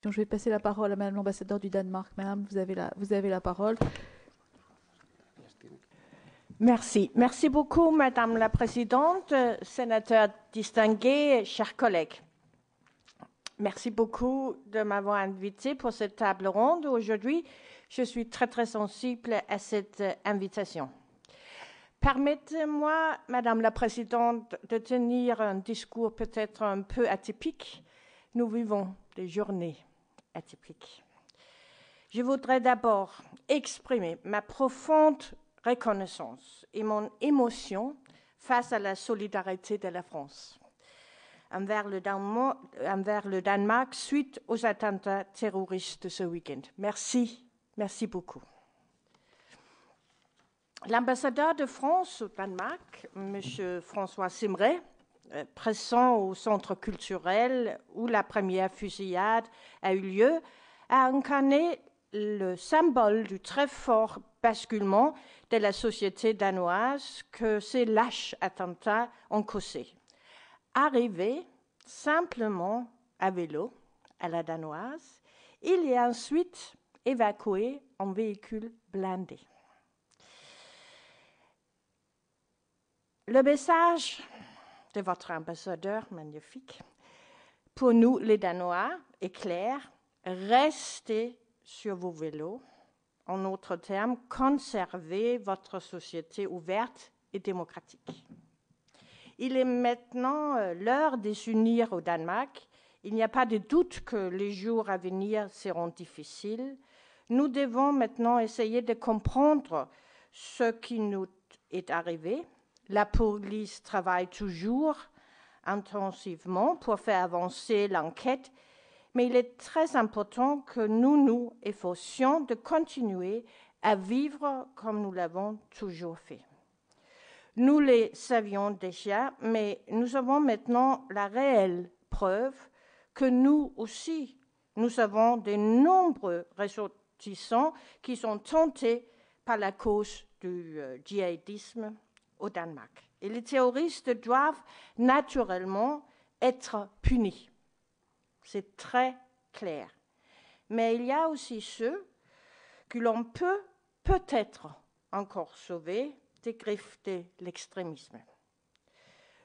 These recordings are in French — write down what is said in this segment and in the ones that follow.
Je vais passer la parole à Madame l'ambassadeur du Danemark. Madame, vous avez la parole. Merci. Merci beaucoup, Madame la Présidente, sénateur distingué, chers collègues. Merci beaucoup de m'avoir invité pour cette table ronde aujourd'hui. Je suis très, très sensible à cette invitation. Permettez-moi, Madame la Présidente, de tenir un discours peut-être un peu atypique. Nous vivons des journées atypiques. Je voudrais d'abord exprimer ma profonde reconnaissance et mon émotion face à la solidarité de la France envers le Danemark suite aux attentats terroristes de ce week-end. Merci, merci beaucoup. L'ambassadeur de France au Danemark, M. François Simret, présent au centre culturel où la première fusillade a eu lieu, a incarné le symbole du très fort basculement de la société danoise que ces lâches attentats ont causé. Arrivé simplement à vélo à la danoise, il est ensuite évacué en véhicule blindé. Le message de votre ambassadeur magnifique pour nous les Danois est clair: restez sur vos vélos. En d'autres termes, conservez votre société ouverte et démocratique. Il est maintenant l'heure de s'unir au Danemark. Il n'y a pas de doute que les jours à venir seront difficiles. Nous devons maintenant essayer de comprendre ce qui nous est arrivé. La police travaille toujours intensivement pour faire avancer l'enquête, mais il est très important que nous nous efforcions de continuer à vivre comme nous l'avons toujours fait. Nous les savions déjà, mais nous avons maintenant la réelle preuve que nous aussi, nous avons de nombreux ressortissants qui sont tentés par la cause du djihadisme au Danemark. Et les terroristes doivent naturellement être punis. C'est très clair. Mais il y a aussi ceux que l'on peut peut-être encore sauver des griffes de l'extrémisme.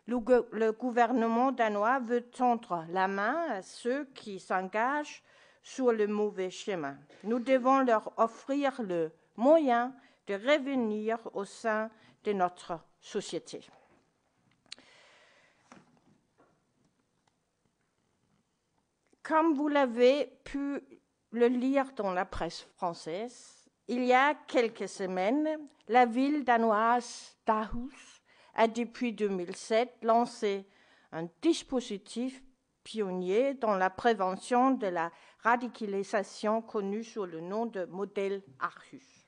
Le gouvernement danois veut tendre la main à ceux qui s'engagent sur le mauvais chemin. Nous devons leur offrir le moyen de revenir au sein de notre société. Comme vous l'avez pu le lire dans la presse française, il y a quelques semaines, la ville danoise d'Aarhus a depuis 2007 lancé un dispositif pionnier dans la prévention de la radicalisation connu sous le nom de modèle Aarhus.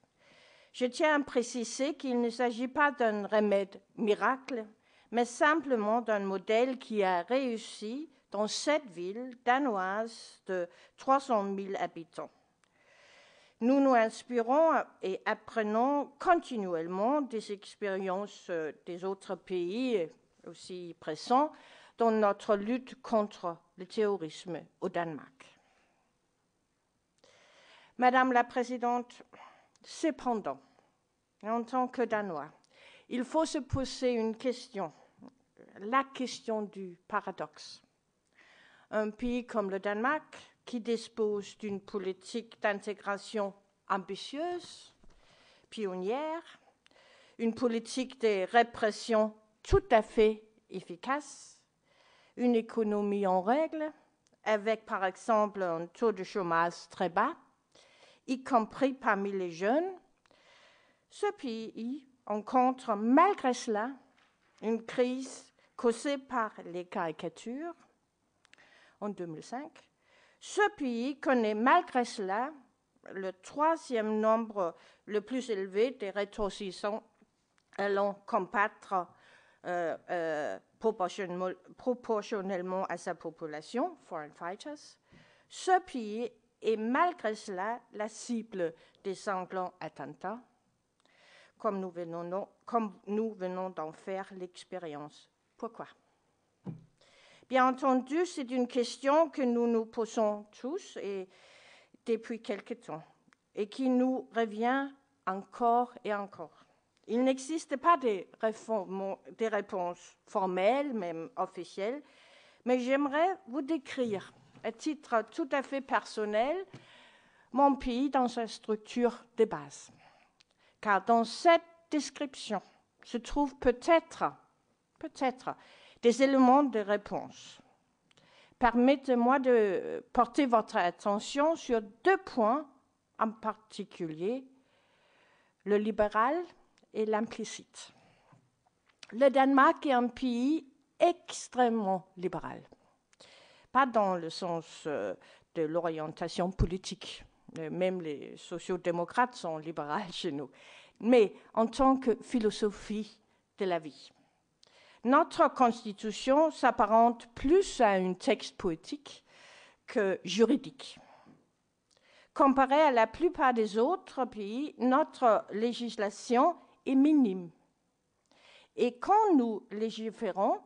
Je tiens à préciser qu'il ne s'agit pas d'un remède miracle, mais simplement d'un modèle qui a réussi dans cette ville danoise de 300 000 habitants. Nous nous inspirons et apprenons continuellement des expériences des autres pays aussi pressants dans notre lutte contre le terrorisme au Danemark. Madame la Présidente, cependant, en tant que Danois, il faut se poser une question, la question du paradoxe. Un pays comme le Danemark, qui dispose d'une politique d'intégration ambitieuse, pionnière, une politique de répression tout à fait efficace, une économie en règle, avec par exemple un taux de chômage très bas, y compris parmi les jeunes, ce pays rencontre malgré cela une crise causée par les caricatures en 2005. Ce pays connaît malgré cela le troisième nombre le plus élevé de ressortissants allant combattre proportionnellement à sa population, foreign fighters. Ce pays est malgré cela la cible des sanglants attentats, comme nous venons d'en faire l'expérience. Pourquoi? Bien entendu, c'est une question que nous nous posons tous et depuis quelque temps et qui nous revient encore et encore. Il n'existe pas de réponses formelles, même officielles, mais j'aimerais vous décrire, à titre tout à fait personnel, mon pays dans sa structure de base. Car dans cette description se trouvent peut-être des éléments de réponse. Permettez-moi de porter votre attention sur 2 points en particulier, le libéral et l'implicite. Le Danemark est un pays extrêmement libéral, pas dans le sens de l'orientation politique, même les sociodémocrates sont libéraux chez nous, mais en tant que philosophie de la vie. Notre constitution s'apparente plus à un texte poétique que juridique. Comparé à la plupart des autres pays, notre législation est minime. Et quand nous légiférons,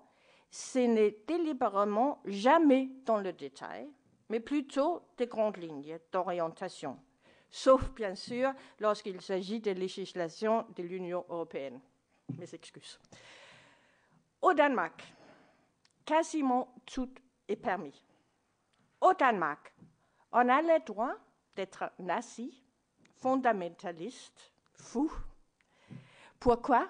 ce n'est délibérément jamais dans le détail, mais plutôt des grandes lignes d'orientation, sauf bien sûr lorsqu'il s'agit de législation de l'Union européenne. Mes excuses. Au Danemark, quasiment tout est permis. Au Danemark, on a le droit d'être nazi, fondamentaliste, fou. Pourquoi?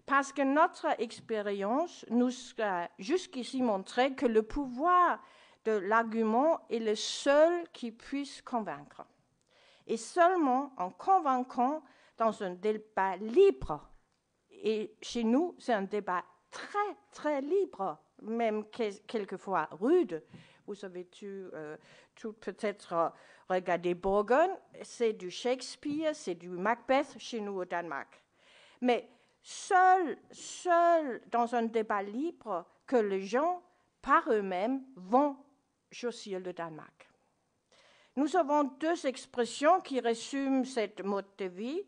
Parce que notre expérience nous a jusqu'ici montré que le pouvoir de l'argument est le seul qui puisse convaincre. Et seulement en convainquant dans un débat libre, et chez nous, c'est un débat très, très libre, même quelquefois rude. Vous avez tout peut-être regardé Borgen, c'est du Shakespeare, c'est du Macbeth chez nous au Danemark. Mais seul dans un débat libre que les gens, par eux-mêmes, vont choisir le Danemark. Nous avons 2 expressions qui résument cette mode de vie,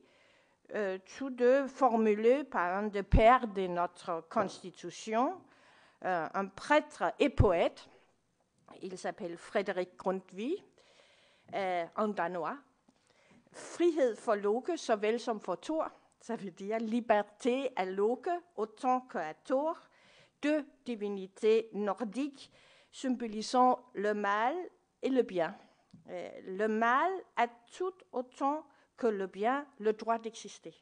tous 2 formulés par un des pères de notre Constitution, un prêtre et poète. Il s'appelle Frederik Grundtvig, en danois. Frihed for Loke, såvel som for Thor. Ça veut dire liberté à Loke autant qu'à Thor, 2 divinités nordiques symbolisant le mal et le bien. Le mal a tout autant que le bien le droit d'exister.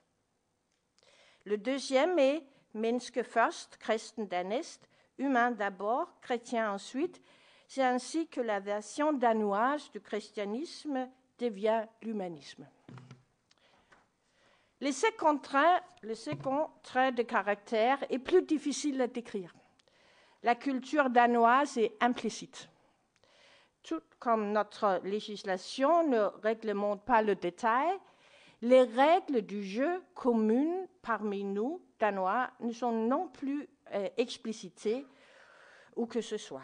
Le deuxième est menneske først, kristen dernæst, humain d'abord, chrétien ensuite. C'est ainsi que la version danoise du christianisme devient l'humanisme. Le second trait de caractère est plus difficile à décrire. La culture danoise est implicite. Tout comme notre législation ne réglemente pas le détail, les règles du jeu communes parmi nous, Danois, ne sont non plus explicitées où que ce soit.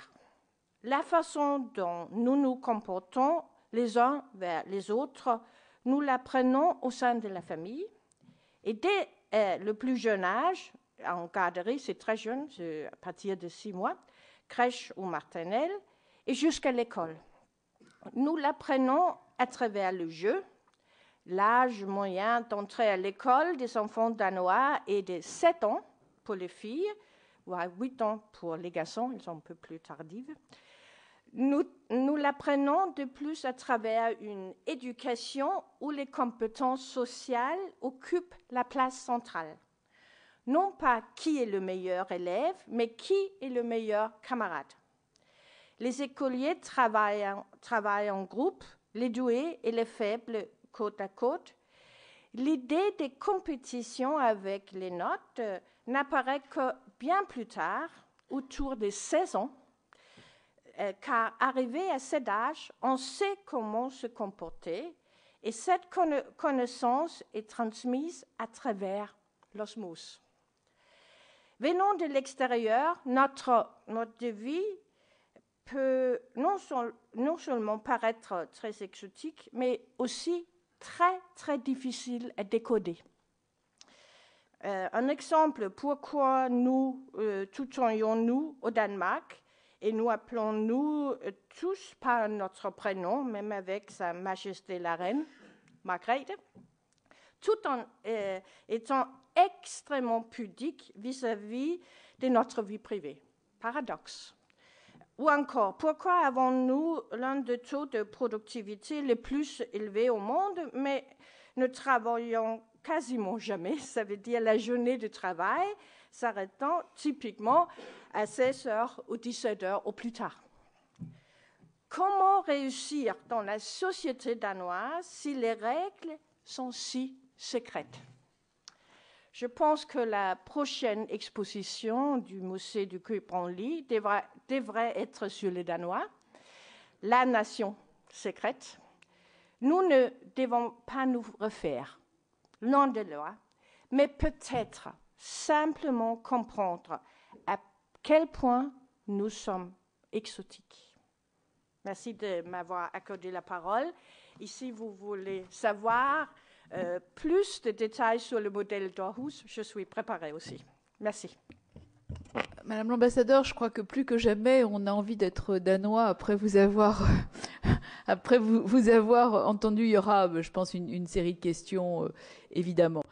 La façon dont nous nous comportons les uns vers les autres, nous l'apprenons au sein de la famille. Et dès le plus jeune âge, en garderie, c'est très jeune, c'est à partir de 6 mois, crèche ou maternelle, et jusqu'à l'école. Nous l'apprenons à travers le jeu. L'âge moyen d'entrée à l'école des enfants danois est de 7 ans pour les filles, ou à 8 ans pour les garçons, ils sont un peu plus tardives. Nous l'apprenons de plus à travers une éducation où les compétences sociales occupent la place centrale. Non pas qui est le meilleur élève, mais qui est le meilleur camarade. Les écoliers travaillent en groupe, les doués et les faibles côte à côte. L'idée des compétitions avec les notes n'apparaît que bien plus tard, autour des 16 ans, car arrivé à cet âge, on sait comment se comporter et cette connaissance est transmise à travers l'osmose. Venant de l'extérieur, notre mode de vie peut non seulement paraître très exotique, mais aussi très, très difficile à décoder. Un exemple pourquoi nous tutoyons-nous au Danemark Et nous appelons-nous tous par notre prénom, même avec Sa Majesté la Reine, Margrethe, tout en étant extrêmement pudiques vis-à-vis de notre vie privée. Paradoxe. Ou encore, pourquoi avons-nous l'un des taux de productivité les plus élevés au monde, mais ne travaillons quasiment jamais, ça veut dire la journée de travail s'arrêtant typiquement à 16 heures ou 17 heures au plus tard. Comment réussir dans la société danoise si les règles sont si secrètes? Je pense que la prochaine exposition du musée du Quai Branly devrait être sur les Danois, la nation secrète. Nous ne devons pas nous refaire, loin de là, mais peut-être simplement comprendre à quel point nous sommes exotiques. Merci de m'avoir accordé la parole. Ici, vous voulez savoir plus de détails sur le modèle d'Aarhus, je suis préparée aussi. Merci. Madame l'ambassadeur, je crois que plus que jamais, on a envie d'être danois après vous avoir, vous avoir entendu. Il y aura, je pense, une série de questions, évidemment.